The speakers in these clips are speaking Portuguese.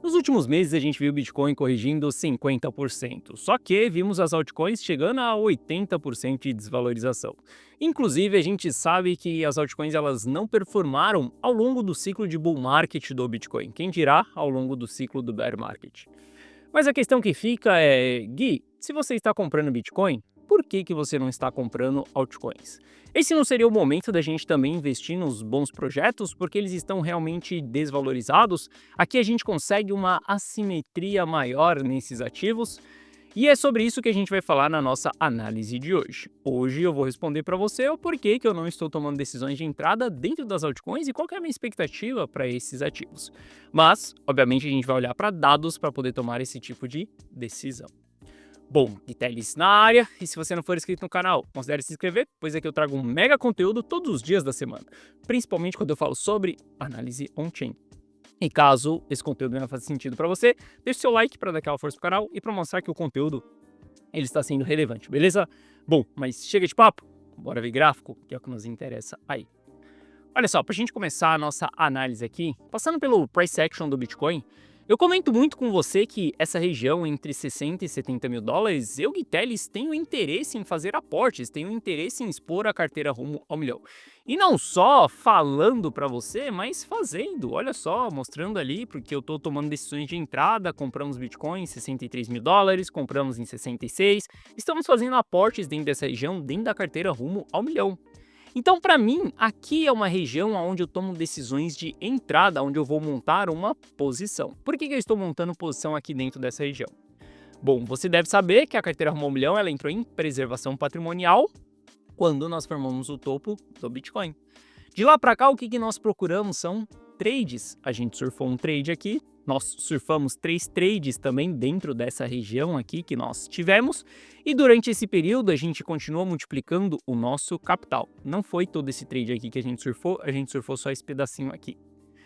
Nos últimos meses a gente viu o Bitcoin corrigindo 50%, só que vimos as altcoins chegando a 80% de desvalorização. Inclusive a gente sabe que as altcoins elas não performaram ao longo do ciclo de bull market do Bitcoin, quem dirá ao longo do ciclo do bear market. Mas a questão que fica é, Gui, se você está comprando Bitcoin, por que você não está comprando altcoins? Esse não seria o momento da gente também investir nos bons projetos, porque eles estão realmente desvalorizados? Aqui a gente consegue uma assimetria maior nesses ativos. E é sobre isso que a gente vai falar na nossa análise de hoje. Hoje eu vou responder para você o porquê que eu não estou tomando decisões de entrada dentro das altcoins e qual que é a minha expectativa para esses ativos. Mas, obviamente, a gente vai olhar para dados para poder tomar esse tipo de decisão. Bom, Vitelis na área, e se você não for inscrito no canal, considere se inscrever, pois aqui eu trago um mega conteúdo todos os dias da semana, principalmente quando eu falo sobre análise on-chain. E caso esse conteúdo não faça sentido para você, deixe seu like para dar aquela força pro canal e para mostrar que o conteúdo ele está sendo relevante, beleza? Bom, mas chega de papo, bora ver gráfico, que é o que nos interessa aí. Olha só, para a gente começar a nossa análise aqui, passando pelo price action do Bitcoin, eu comento muito com você que essa região entre 60 e 70 mil dólares, eu, Guiteles, tenho interesse em fazer aportes, tenho interesse em expor a carteira rumo ao milhão. E não só falando para você, mas fazendo, olha só, mostrando ali, porque eu estou tomando decisões de entrada, compramos Bitcoin em 63 mil dólares, compramos em 66, estamos fazendo aportes dentro dessa região, dentro da carteira rumo ao milhão. Então, para mim, aqui é uma região onde eu tomo decisões de entrada, onde eu vou montar uma posição. Por que eu estou montando posição aqui dentro dessa região? Bom, você deve saber que a carteira rumo ao milhão ela entrou em preservação patrimonial quando nós formamos o topo do Bitcoin. De lá para cá, o que nós procuramos são trades. A gente surfou um trade aqui, nós surfamos 3 trades também dentro dessa região aqui que nós tivemos, e durante esse período a gente continuou multiplicando o nosso capital. Não foi todo esse trade aqui que a gente surfou só esse pedacinho aqui.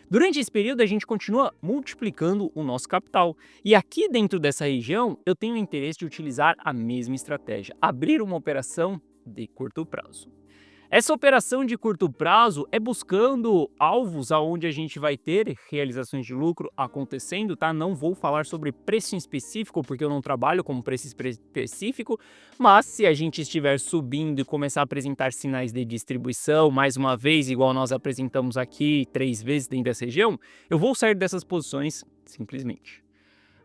Durante esse período a gente continua multiplicando o nosso capital, e aqui dentro dessa região eu tenho o interesse de utilizar a mesma estratégia, abrir uma operação de curto prazo. Essa operação de curto prazo é buscando alvos aonde a gente vai ter realizações de lucro acontecendo, tá? Não vou falar sobre preço em específico, porque eu não trabalho com preço específico, mas se a gente estiver subindo e começar a apresentar sinais de distribuição, mais uma vez, igual nós apresentamos aqui 3 vezes dentro dessa região, eu vou sair dessas posições simplesmente.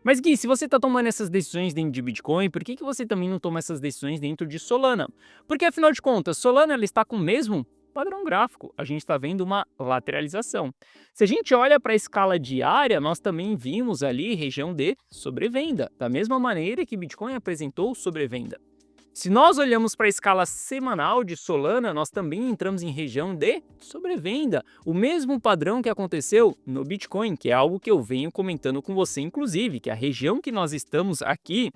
Mas Gui, se você está tomando essas decisões dentro de Bitcoin, por que você também não toma essas decisões dentro de Solana? Porque afinal de contas, Solana ela está com o mesmo padrão gráfico, a gente está vendo uma lateralização. Se a gente olha para a escala diária, nós também vimos ali região de sobrevenda, da mesma maneira que Bitcoin apresentou sobrevenda. Se nós olhamos para a escala semanal de Solana, nós também entramos em região de sobrevenda. O mesmo padrão que aconteceu no Bitcoin, que é algo que eu venho comentando com você, inclusive, que a região que nós estamos aqui,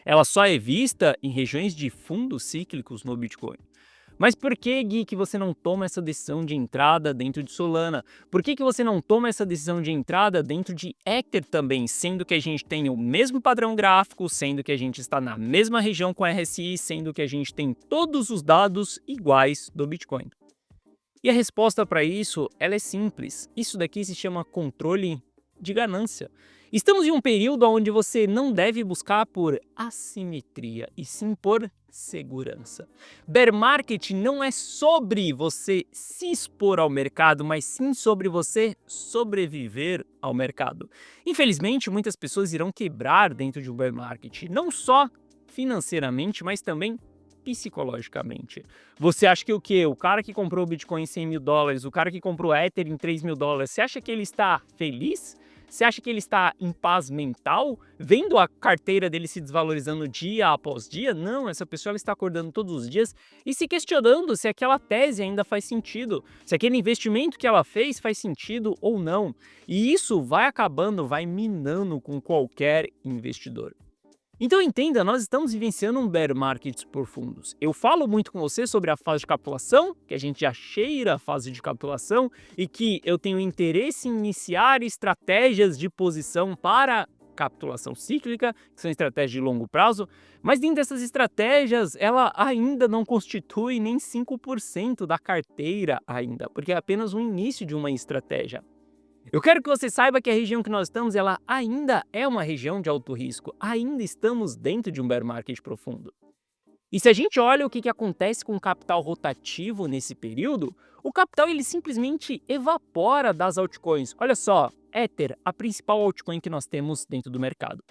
ela só é vista em regiões de fundos cíclicos no Bitcoin. Mas por que, Gui, que você não toma essa decisão de entrada dentro de Solana? Por que você não toma essa decisão de entrada dentro de Ether também, sendo que a gente tem o mesmo padrão gráfico, sendo que a gente está na mesma região com a RSI, sendo que a gente tem todos os dados iguais do Bitcoin? E a resposta para isso, ela é simples. Isso daqui se chama controle de ganância. Estamos em um período onde você não deve buscar por assimetria, e sim por segurança. Bear market não é sobre você se expor ao mercado, mas sim sobre você sobreviver ao mercado. Infelizmente, muitas pessoas irão quebrar dentro de um bear market, não só financeiramente, mas também psicologicamente. Você acha que o quê? O cara que comprou o Bitcoin em 100 mil dólares, o cara que comprou Ether em 3 mil dólares, você acha que ele está feliz? Você acha que ele está em paz mental, vendo a carteira dele se desvalorizando dia após dia? Não, essa pessoa ela está acordando todos os dias e se questionando se aquela tese ainda faz sentido, se aquele investimento que ela fez faz sentido ou não. E isso vai acabando, vai minando com qualquer investidor. Então entenda, nós estamos vivenciando um bear market por fundos. Eu falo muito com você sobre a fase de capitulação, que a gente já cheira a fase de capitulação e que eu tenho interesse em iniciar estratégias de posição para capitulação cíclica, que são estratégias de longo prazo, mas dentro dessas estratégias ela ainda não constitui nem 5% da carteira ainda, porque é apenas o início de uma estratégia. Eu quero que você saiba que a região que nós estamos, ela ainda é uma região de alto risco, ainda estamos dentro de um bear market profundo. E se a gente olha o que acontece com o capital rotativo nesse período, o capital ele simplesmente evapora das altcoins. Olha só, Ether, a principal altcoin que nós temos dentro do mercado.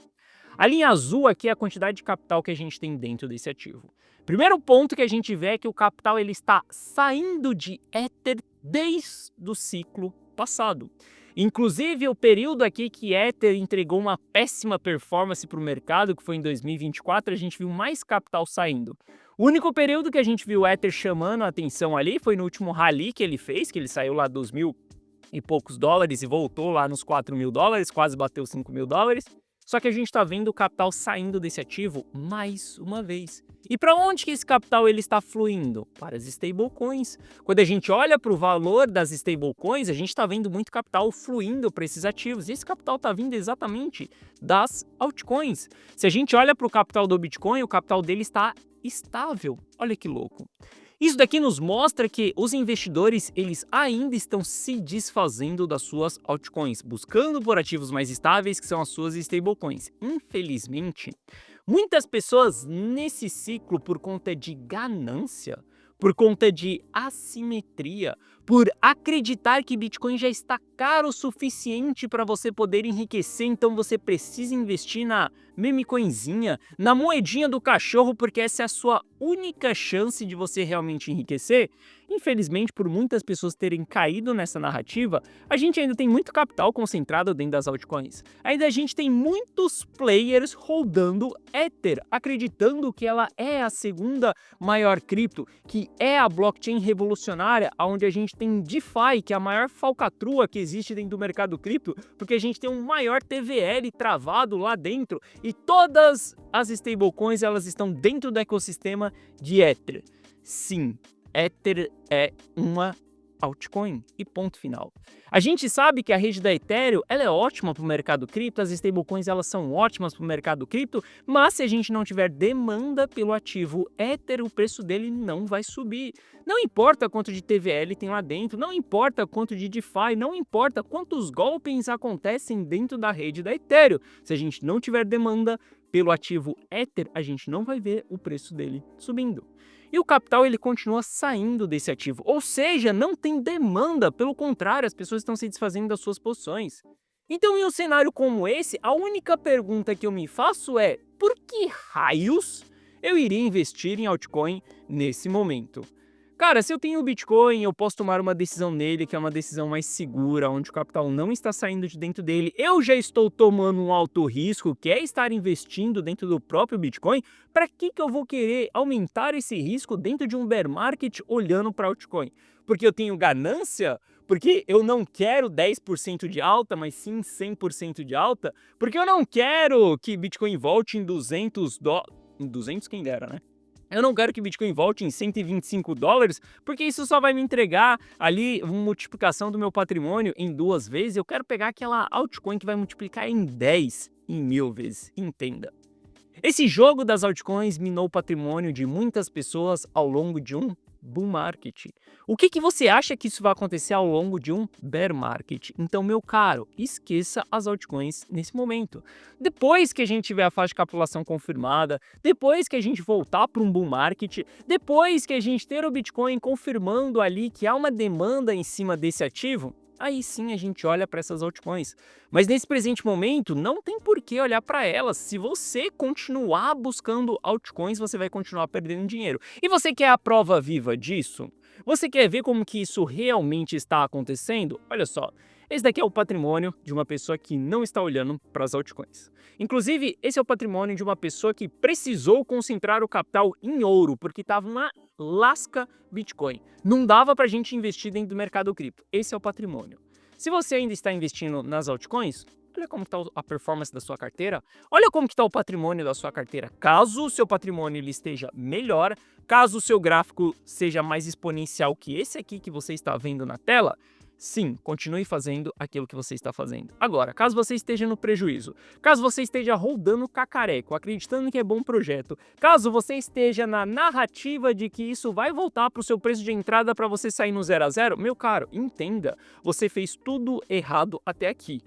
A linha azul aqui é a quantidade de capital que a gente tem dentro desse ativo. Primeiro ponto que a gente vê é que o capital ele está saindo de Ether desde o ciclo passado. Inclusive, o período aqui que Ether entregou uma péssima performance para o mercado, que foi em 2024, a gente viu mais capital saindo. O único período que a gente viu Ether chamando a atenção ali foi no último rally que ele fez, que ele saiu lá dos mil e poucos dólares e voltou lá nos 4 mil dólares, quase bateu 5 mil dólares. Só que a gente está vendo o capital saindo desse ativo mais uma vez. E para onde que esse capital ele está fluindo? Para as stablecoins. Quando a gente olha para o valor das stablecoins, a gente está vendo muito capital fluindo para esses ativos. E esse capital está vindo exatamente das altcoins. Se a gente olha para o capital do Bitcoin, o capital dele está estável. Olha que louco. Isso daqui nos mostra que os investidores eles ainda estão se desfazendo das suas altcoins, buscando por ativos mais estáveis que são as suas stablecoins. Infelizmente, muitas pessoas nesse ciclo, por conta de ganância, por conta de assimetria, por acreditar que Bitcoin já está caro o suficiente para você poder enriquecer, então você precisa investir na meme coinzinha, na moedinha do cachorro, porque essa é a sua única chance de você realmente enriquecer. Infelizmente, por muitas pessoas terem caído nessa narrativa, a gente ainda tem muito capital concentrado dentro das altcoins. Ainda a gente tem muitos players rodando Ether, acreditando que ela é a segunda maior cripto, que é a blockchain revolucionária, onde a gente tem DeFi, que é a maior falcatrua que existe dentro do mercado cripto, porque a gente tem um maior TVL travado lá dentro e todas as stablecoins elas estão dentro do ecossistema de Ether. Sim, Ether é uma altcoin e ponto final. A gente sabe que a rede da Ethereum ela é ótima para o mercado cripto, as stablecoins elas são ótimas para o mercado cripto, mas se a gente não tiver demanda pelo ativo Ether, o preço dele não vai subir. Não importa quanto de TVL tem lá dentro, não importa quanto de DeFi, não importa quantos golpes acontecem dentro da rede da Ethereum. Se a gente não tiver demanda pelo ativo Ether, a gente não vai ver o preço dele subindo. E o capital ele continua saindo desse ativo, ou seja, não tem demanda, pelo contrário, as pessoas estão se desfazendo das suas posições. Então, em um cenário como esse, a única pergunta que eu me faço é: por que raios eu iria investir em altcoin nesse momento? Cara, se eu tenho o Bitcoin, eu posso tomar uma decisão nele, que é uma decisão mais segura, onde o capital não está saindo de dentro dele. Eu já estou tomando um alto risco, que é estar investindo dentro do próprio Bitcoin. Para que eu vou querer aumentar esse risco dentro de um bear market olhando para altcoin? Porque eu tenho ganância? Porque eu não quero 10% de alta, mas sim 100% de alta? Porque eu não quero que Bitcoin volte em 200 dólares. 200 quem dera, né? Eu não quero que Bitcoin volte em 125 dólares, porque isso só vai me entregar ali uma multiplicação do meu patrimônio em 2 vezes. Eu quero pegar aquela altcoin que vai multiplicar em 10, em 1000 vezes, entenda. Esse jogo das altcoins minou o patrimônio de muitas pessoas ao longo de um bull market. O que você acha que isso vai acontecer ao longo de um bear market? Então, meu caro, esqueça as altcoins nesse momento. Depois que a gente tiver a fase de capitulação confirmada, depois que a gente voltar para um bull market, depois que a gente ter o Bitcoin confirmando ali que há uma demanda em cima desse ativo, aí sim a gente olha para essas altcoins. Mas nesse presente momento, não tem por que olhar para elas. Se você continuar buscando altcoins, você vai continuar perdendo dinheiro. E você quer a prova viva disso? Você quer ver como que isso realmente está acontecendo? Olha só, esse daqui é o patrimônio de uma pessoa que não está olhando para as altcoins. Inclusive, esse é o patrimônio de uma pessoa que precisou concentrar o capital em ouro, porque estava uma lasca Bitcoin. Não dava para a gente investir dentro do mercado cripto. Esse é o patrimônio. Se você ainda está investindo nas altcoins, olha como está a performance da sua carteira, olha como está o patrimônio da sua carteira. Caso o seu patrimônio ele esteja melhor, caso o seu gráfico seja mais exponencial que esse aqui que você está vendo na tela, Sim, continue fazendo aquilo que você está fazendo. Agora, caso você esteja no prejuízo, caso você esteja rodando cacareco, acreditando que é bom projeto, caso você esteja na narrativa de que isso vai voltar para o seu preço de entrada para você sair no 0 a 0, meu caro, entenda, você fez tudo errado até aqui.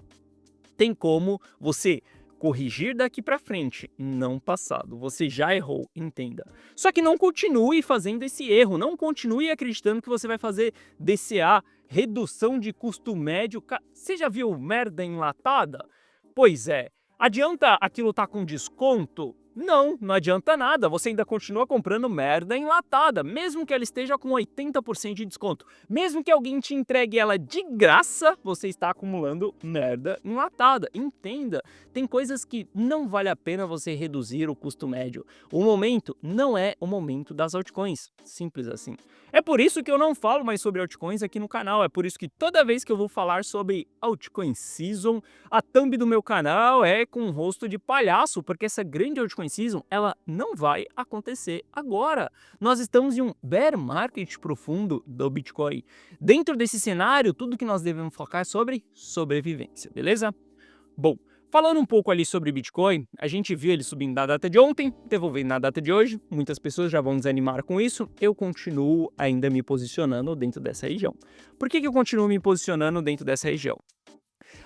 Tem como você corrigir daqui para frente, não passado. Você já errou, entenda. Só que não continue fazendo esse erro, não continue acreditando que você vai fazer DCA, redução de custo médio. Você já viu merda enlatada? Pois é. Adianta aquilo estar com desconto? Não, não adianta nada. Você ainda continua comprando merda enlatada, mesmo que ela esteja com 80% de desconto. Mesmo que alguém te entregue ela de graça, você está acumulando merda enlatada. Entenda, tem coisas que não vale a pena você reduzir o custo médio. O momento não é o momento das altcoins, simples assim. É por isso que eu não falo mais sobre altcoins aqui no canal, é por isso que toda vez que eu vou falar sobre altcoin season, a thumb do meu canal é com um rosto de palhaço, porque essa grande altcoin season, ela não vai acontecer agora. Nós estamos em um bear market profundo do Bitcoin. Dentro desse cenário, tudo que nós devemos focar é sobre sobrevivência, beleza? Bom, falando um pouco ali sobre Bitcoin, a gente viu ele subindo na data de ontem, devolvendo na data de hoje, muitas pessoas já vão desanimar com isso, eu continuo ainda me posicionando dentro dessa região. Por que eu continuo me posicionando dentro dessa região?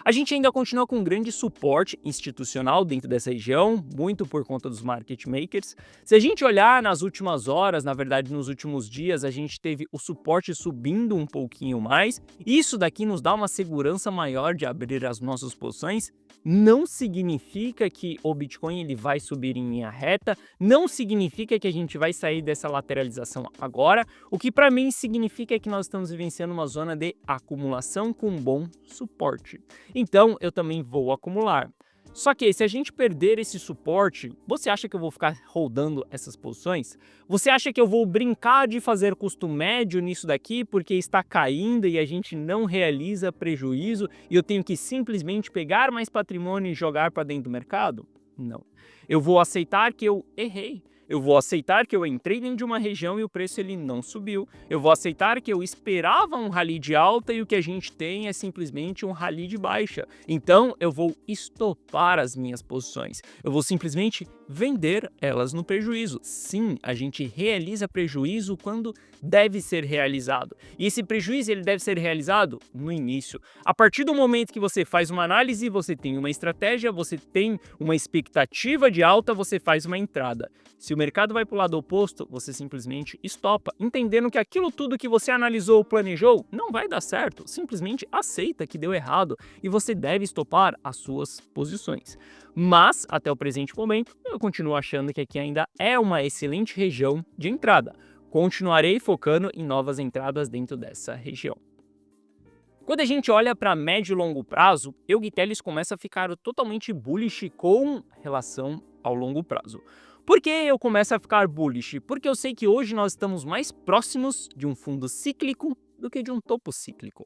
A gente ainda continua com um grande suporte institucional dentro dessa região, muito por conta dos market makers. Se a gente olhar nas últimas horas, na verdade nos últimos dias, a gente teve o suporte subindo um pouquinho mais. Isso daqui nos dá uma segurança maior de abrir as nossas posições. Não significa que o Bitcoin ele vai subir em linha reta, não significa que a gente vai sair dessa lateralização agora. O que para mim significa é que nós estamos vivenciando uma zona de acumulação com um bom suporte. Então, eu também vou acumular. Só que se a gente perder esse suporte, você acha que eu vou ficar holdando essas posições? Você acha que eu vou brincar de fazer custo médio nisso daqui porque está caindo e a gente não realiza prejuízo e eu tenho que simplesmente pegar mais patrimônio e jogar para dentro do mercado? Não. Eu vou aceitar que eu errei. Eu vou aceitar que eu entrei dentro de uma região e o preço ele não subiu. Eu vou aceitar que eu esperava um rally de alta e o que a gente tem é simplesmente um rally de baixa. Então eu vou estopar as minhas posições. Eu vou simplesmente vender elas no prejuízo. Sim, a gente realiza prejuízo quando deve ser realizado. E esse prejuízo ele deve ser realizado no início. A partir do momento que você faz uma análise, você tem uma estratégia, você tem uma expectativa de alta, você faz uma entrada. Se o mercado vai para o lado oposto, você simplesmente estopa, entendendo que aquilo tudo que você analisou ou planejou não vai dar certo, simplesmente aceita que deu errado e você deve estopar as suas posições. Mas, até o presente momento, eu continuo achando que aqui ainda é uma excelente região de entrada. Continuarei focando em novas entradas dentro dessa região. Quando a gente olha para médio e longo prazo, eu e Teles começa a ficar totalmente bullish com relação ao longo prazo. Por que eu começo a ficar bullish? Porque eu sei que hoje nós estamos mais próximos de um fundo cíclico do que de um topo cíclico.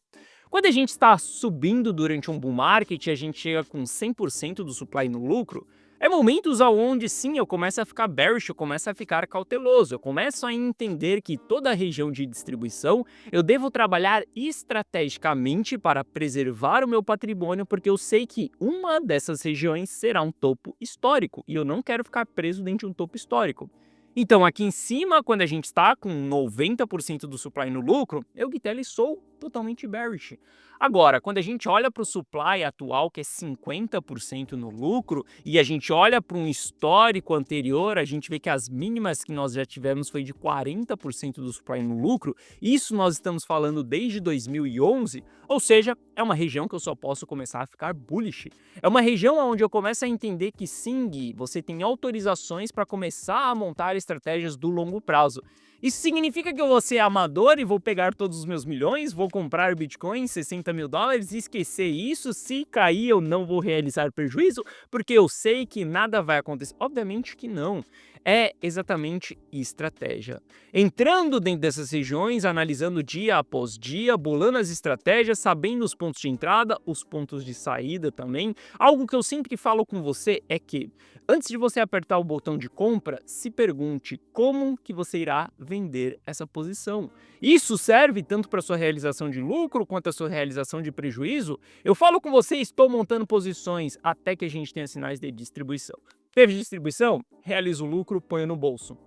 Quando a gente está subindo durante um bull market, a gente chega com 100% do supply no lucro, é momentos onde sim eu começo a ficar bearish, eu começo a ficar cauteloso, eu começo a entender que toda a região de distribuição eu devo trabalhar estrategicamente para preservar o meu patrimônio, porque eu sei que uma dessas regiões será um topo histórico e eu não quero ficar preso dentro de um topo histórico. Então aqui em cima, quando a gente está com 90% do supply no lucro, eu, Guitelli, sou totalmente bearish. Agora, quando a gente olha para o supply atual, que é 50% no lucro, e a gente olha para um histórico anterior, a gente vê que as mínimas que nós já tivemos foi de 40% do supply no lucro. Isso nós estamos falando desde 2011, ou seja, é uma região que eu só posso começar a ficar bullish. É uma região onde eu começo a entender que sim, Gui, você tem autorizações para começar a montar estratégias do longo prazo. Isso significa que eu vou ser amador e vou pegar todos os meus milhões, vou comprar Bitcoin, 60 mil dólares e esquecer isso? Se cair, eu não vou realizar prejuízo, porque eu sei que nada vai acontecer. Obviamente que não. É exatamente estratégia. Entrando dentro dessas regiões, analisando dia após dia, bolando as estratégias, sabendo os pontos de entrada, os pontos de saída também. Algo que eu sempre falo com você é que, antes de você apertar o botão de compra, se pergunte como que você irá vender essa posição. Isso serve tanto para sua realização de lucro quanto a sua realização de prejuízo. Eu falo com você, estou montando posições até que a gente tenha sinais de distribuição. Teve distribuição? Realiza o lucro, põe no bolso.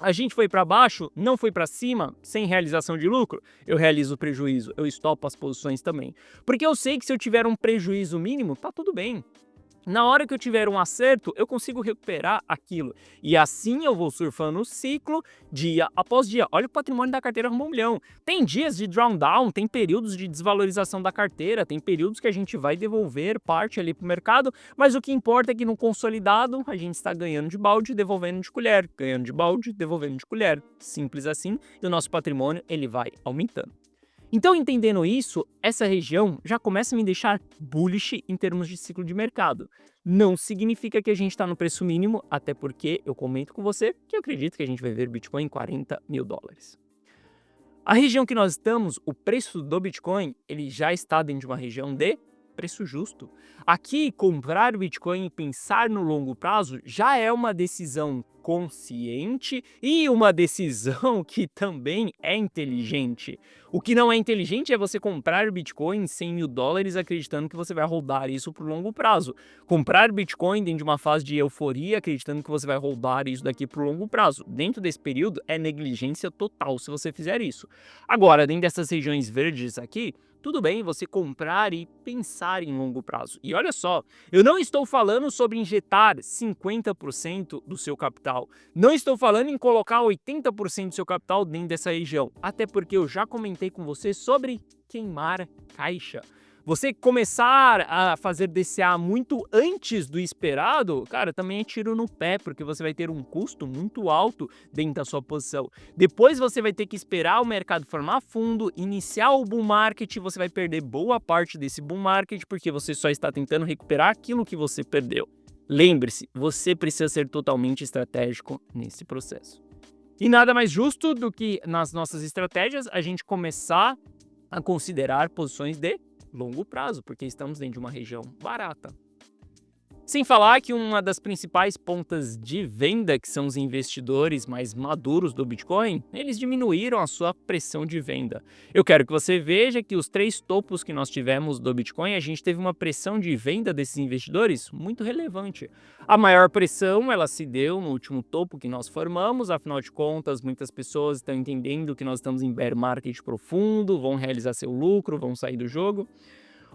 A gente foi para baixo, não foi para cima, sem realização de lucro, eu realizo o prejuízo, eu estopo as posições também. Porque eu sei que se eu tiver um prejuízo mínimo, tá tudo bem. Na hora que eu tiver um acerto, eu consigo recuperar aquilo. E assim eu vou surfando o ciclo dia após dia. Olha o patrimônio da carteira rumo a 1 milhão. Tem dias de drawdown, tem períodos de desvalorização da carteira, tem períodos que a gente vai devolver parte ali para o mercado, mas o que importa é que no consolidado a gente está ganhando de balde, devolvendo de colher, ganhando de balde, devolvendo de colher. Simples assim, e o nosso patrimônio ele vai aumentando. Então, entendendo isso, essa região já começa a me deixar bullish em termos de ciclo de mercado. Não significa que a gente está no preço mínimo, até porque eu comento com você que eu acredito que a gente vai ver Bitcoin em 40 mil dólares. A região que nós estamos, o preço do Bitcoin, ele já está dentro de uma região de preço justo. Aqui, comprar Bitcoin e pensar no longo prazo já é uma decisão consciente e uma decisão que também é inteligente. O que não é inteligente é você comprar Bitcoin em 100 mil dólares acreditando que você vai rodar isso por longo prazo. Comprar Bitcoin dentro de uma fase de euforia acreditando que você vai rodar isso daqui por longo prazo. Dentro desse período é negligência total se você fizer isso. Agora, dentro dessas regiões verdes aqui, tudo bem você comprar e pensar em longo prazo. E olha só, eu não estou falando sobre injetar 50% do seu capital. Não estou falando em colocar 80% do seu capital dentro dessa região. Até porque eu já comentei com você sobre queimar caixa. Você começar a fazer DCA muito antes do esperado, cara, também é tiro no pé, porque você vai ter um custo muito alto dentro da sua posição. Depois você vai ter que esperar o mercado formar fundo, iniciar o bull market, você vai perder boa parte desse bull market, porque você só está tentando recuperar aquilo que você perdeu. Lembre-se, você precisa ser totalmente estratégico nesse processo. E nada mais justo do que nas nossas estratégias a gente começar a considerar posições de longo prazo, porque estamos dentro de uma região barata. Sem falar que uma das principais pontas de venda, que são os investidores mais maduros do Bitcoin, eles diminuíram a sua pressão de venda. Eu quero que você veja que os 3 topos que nós tivemos do Bitcoin, a gente teve uma pressão de venda desses investidores muito relevante. A maior pressão, ela se deu no último topo que nós formamos, afinal de contas, muitas pessoas estão entendendo que nós estamos em bear market profundo, vão realizar seu lucro, vão sair do jogo.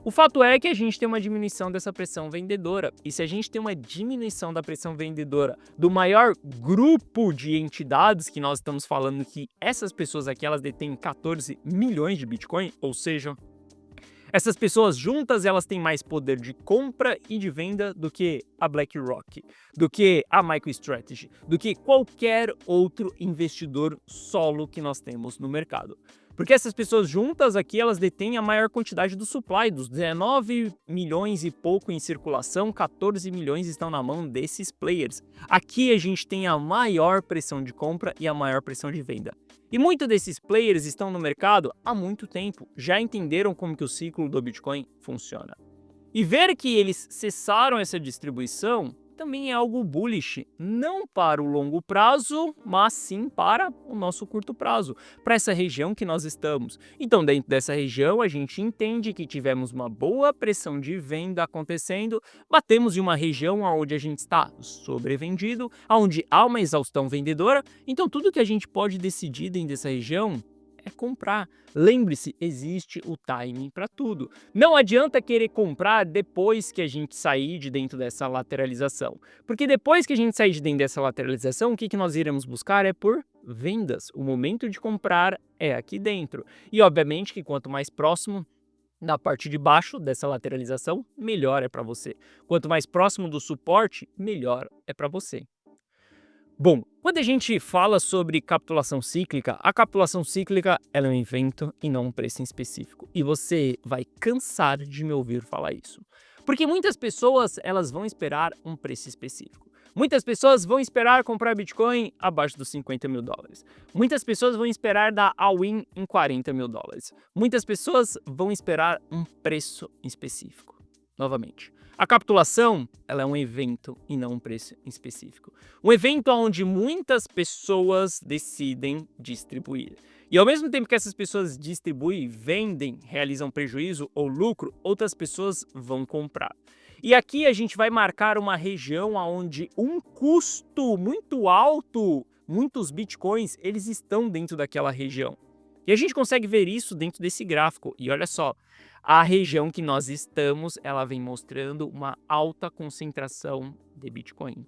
O fato é que a gente tem uma diminuição dessa pressão vendedora, e se a gente tem uma diminuição da pressão vendedora do maior grupo de entidades que nós estamos falando, que essas pessoas aqui elas detêm 14 milhões de Bitcoin, ou seja, essas pessoas juntas elas têm mais poder de compra e de venda do que a BlackRock, do que a MicroStrategy, do que qualquer outro investidor solo que nós temos no mercado. Porque essas pessoas juntas aqui, elas detêm a maior quantidade do supply, dos 19 milhões e pouco em circulação, 14 milhões estão na mão desses players. Aqui a gente tem a maior pressão de compra e a maior pressão de venda. E muitos desses players estão no mercado há muito tempo, já entenderam como que o ciclo do Bitcoin funciona. E ver que eles cessaram essa distribuição também é algo bullish, não para o longo prazo, mas sim para o nosso curto prazo, para essa região que nós estamos. Então, dentro dessa região, a gente entende que tivemos uma boa pressão de venda acontecendo, batemos em uma região onde a gente está sobrevendido, onde há uma exaustão vendedora, então tudo que a gente pode decidir dentro dessa região é comprar. Lembre-se, existe o timing para tudo. Não adianta querer comprar depois que a gente sair de dentro dessa lateralização. Porque depois que a gente sair de dentro dessa lateralização, o que nós iremos buscar é por vendas. O momento de comprar é aqui dentro. E obviamente que quanto mais próximo da parte de baixo dessa lateralização, melhor é para você. Quanto mais próximo do suporte, melhor é para você. Bom, quando a gente fala sobre capitulação cíclica, a capitulação cíclica ela é um evento e não um preço em específico. E você vai cansar de me ouvir falar isso. Porque muitas pessoas elas vão esperar um preço específico. Muitas pessoas vão esperar comprar Bitcoin abaixo dos $50.000. Muitas pessoas vão esperar dar all-in em $40.000. Muitas pessoas vão esperar um preço específico. Novamente, a capitulação, ela é um evento e não um preço específico. Um evento onde muitas pessoas decidem distribuir. E ao mesmo tempo que essas pessoas distribuem, vendem, realizam prejuízo ou lucro, outras pessoas vão comprar. E aqui a gente vai marcar uma região onde um custo muito alto, muitos bitcoins, eles estão dentro daquela região. E a gente consegue ver isso dentro desse gráfico. E olha só, a região que nós estamos, ela vem mostrando uma alta concentração de Bitcoin.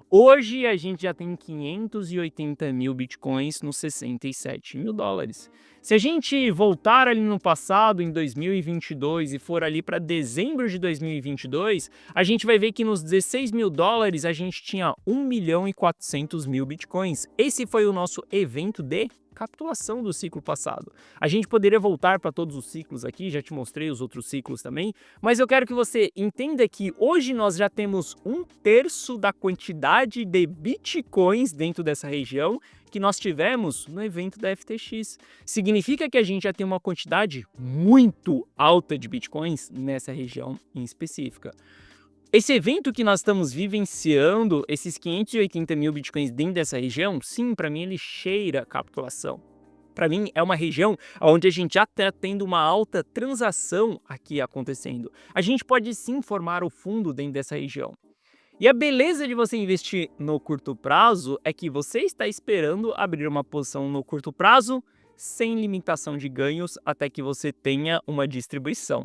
Hoje a gente já tem 580 mil Bitcoins nos $67.000. Se a gente voltar ali no passado, em 2022, e for ali para dezembro de 2022, a gente vai ver que nos $16.000 a gente tinha 1.400.000 Bitcoins. Esse foi o nosso evento de capitulação do ciclo passado. A gente poderia voltar para todos os ciclos aqui, já te mostrei os outros ciclos também, mas eu quero que você entenda que hoje nós já temos 1/3 da quantidade de bitcoins dentro dessa região que nós tivemos no evento da FTX. Significa que a gente já tem uma quantidade muito alta de bitcoins nessa região em específica. Esse evento que nós estamos vivenciando, esses 580 mil bitcoins dentro dessa região, sim, para mim ele cheira capitulação. Para mim é uma região onde a gente já está tendo uma alta transação aqui acontecendo. A gente pode sim formar o fundo dentro dessa região. E a beleza de você investir no curto prazo é que você está esperando abrir uma posição no curto prazo sem limitação de ganhos até que você tenha uma distribuição.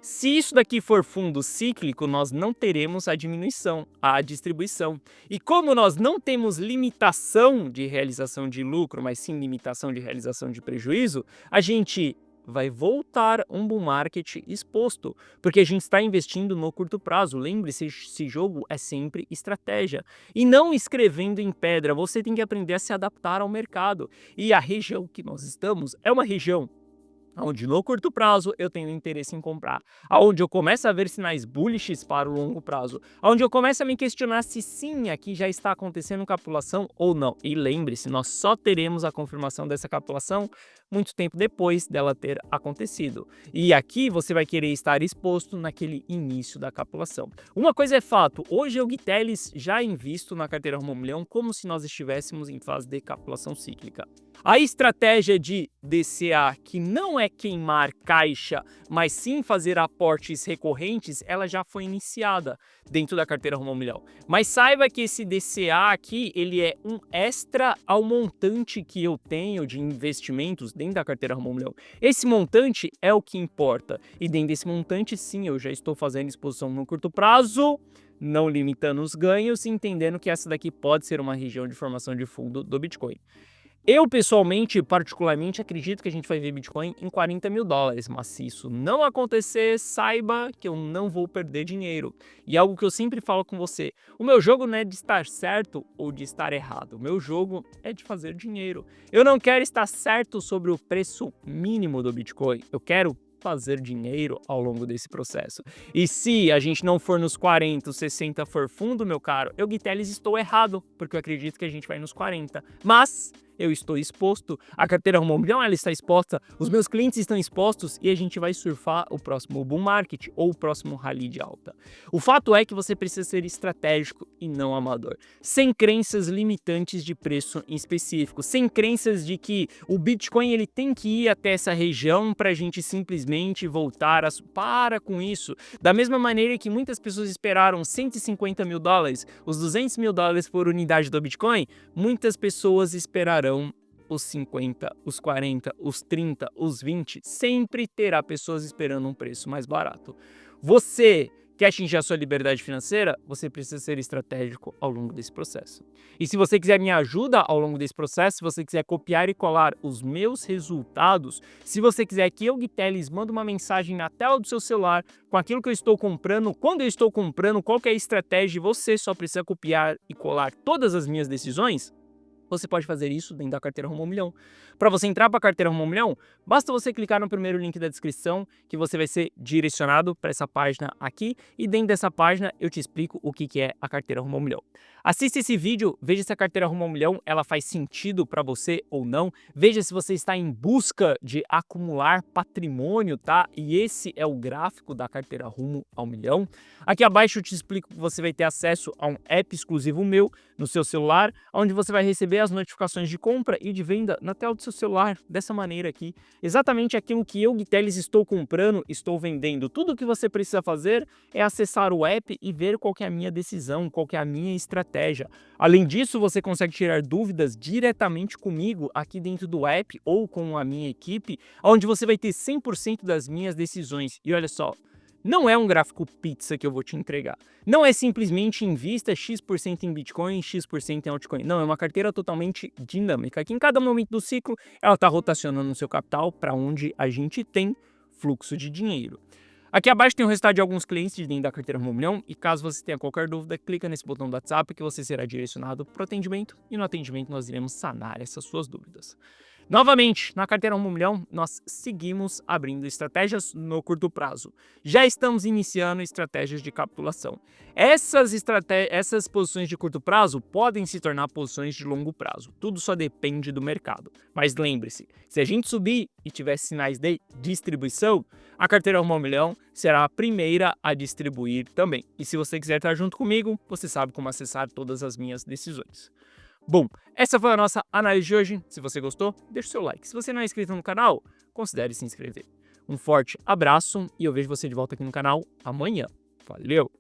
Se isso daqui for fundo cíclico, nós não teremos a diminuição, a distribuição. E como nós não temos limitação de realização de lucro, mas sim limitação de realização de prejuízo, a gente vai voltar um bull market exposto, porque a gente está investindo no curto prazo. Lembre-se, esse jogo é sempre estratégia. E não escrevendo em pedra, você tem que aprender a se adaptar ao mercado. E a região que nós estamos é uma região onde no curto prazo eu tenho interesse em comprar, onde eu começo a ver sinais bullish para o longo prazo, onde eu começo a me questionar se sim, aqui já está acontecendo capitulação ou não. E lembre-se, nós só teremos a confirmação dessa capitulação muito tempo depois dela ter acontecido. E aqui você vai querer estar exposto naquele início da capitulação. Uma coisa é fato, hoje eu, Guiteles, já invisto na carteira Rumo ao Milhão como se nós estivéssemos em fase de capitulação cíclica. A estratégia de DCA, que não é queimar caixa, mas sim fazer aportes recorrentes, ela já foi iniciada dentro da carteira Rumo ao Milhão. Mas saiba que esse DCA aqui, ele é um extra ao montante que eu tenho de investimentos dentro da carteira Rumo ao Milhão. Esse montante é o que importa. E dentro desse montante, sim, eu já estou fazendo exposição no curto prazo, não limitando os ganhos, entendendo que essa daqui pode ser uma região de formação de fundo do Bitcoin. Eu, pessoalmente, particularmente, acredito que a gente vai ver Bitcoin em $40.000, mas se isso não acontecer, saiba que eu não vou perder dinheiro. E algo que eu sempre falo com você, o meu jogo não é de estar certo ou de estar errado, o meu jogo é de fazer dinheiro. Eu não quero estar certo sobre o preço mínimo do Bitcoin, eu quero fazer dinheiro ao longo desse processo. E se a gente não for nos 40, os 60 for fundo, meu caro, eu, Guiteles, estou errado, porque eu acredito que a gente vai nos 40. Mas eu estou exposto, a carteira Rumo ao Milhão, ela está exposta, os meus clientes estão expostos e a gente vai surfar o próximo bull market ou o próximo rally de alta. O fato é que você precisa ser estratégico e não amador, sem crenças limitantes de preço em específico, sem crenças de que o Bitcoin ele tem que ir até essa região para a gente simplesmente voltar a... Para com isso. Da mesma maneira que muitas pessoas esperaram $150.000, os $200.000 por unidade do Bitcoin, muitas pessoas esperarão os 50, os 40, os 30, os 20, sempre terá pessoas esperando um preço mais barato. Você quer atingir a sua liberdade financeira? Você precisa ser estratégico ao longo desse processo. E se você quiser minha ajuda ao longo desse processo, se você quiser copiar e colar os meus resultados, se você quiser que eu, Guiteles, mande uma mensagem na tela do seu celular com aquilo que eu estou comprando, quando eu estou comprando, qual que é a estratégia, você só precisa copiar e colar todas as minhas decisões, Você pode fazer isso dentro da carteira Rumo ao Milhão. Para você entrar para a carteira Rumo ao Milhão, basta você clicar no primeiro link da descrição que você vai ser direcionado para essa página aqui e dentro dessa página eu te explico o que é a carteira Rumo ao Milhão. Assista esse vídeo, veja se a carteira Rumo ao Milhão ela faz sentido para você ou não, veja se você está em busca de acumular patrimônio, tá? E esse é o gráfico da carteira Rumo ao Milhão. Aqui abaixo eu te explico que você vai ter acesso a um app exclusivo meu no seu celular, onde você vai receber as notificações de compra e de venda na tela do seu celular, dessa maneira aqui. Exatamente aquilo que eu, Guiteles, estou comprando, estou vendendo. Tudo o que você precisa fazer é acessar o app e ver qual que é a minha decisão, qual que é a minha estratégia. Além disso, você consegue tirar dúvidas diretamente comigo aqui dentro do app ou com a minha equipe, onde você vai ter 100% das minhas decisões. E olha só, não é um gráfico pizza que eu vou te entregar. Não é simplesmente invista X% em Bitcoin, X% em altcoin. Não, é uma carteira totalmente dinâmica, que em cada momento do ciclo ela está rotacionando o seu capital para onde a gente tem fluxo de dinheiro. Aqui abaixo tem o resultado de alguns clientes de dentro da carteira Rumo ao Milhão e caso você tenha qualquer dúvida, clica nesse botão do WhatsApp que você será direcionado para o atendimento e no atendimento nós iremos sanar essas suas dúvidas. Novamente, na carteira Rumo ao Milhão, nós seguimos abrindo estratégias no curto prazo. Já estamos iniciando estratégias de capitulação. Essas posições de curto prazo podem se tornar posições de longo prazo. Tudo só depende do mercado. Mas lembre-se, se a gente subir e tiver sinais de distribuição, a carteira Rumo ao Milhão será a primeira a distribuir também. E se você quiser estar junto comigo, você sabe como acessar todas as minhas decisões. Bom, essa foi a nossa análise de hoje. Se você gostou, deixa o seu like. Se você não é inscrito no canal, considere se inscrever. Um forte abraço e eu vejo você de volta aqui no canal amanhã. Valeu!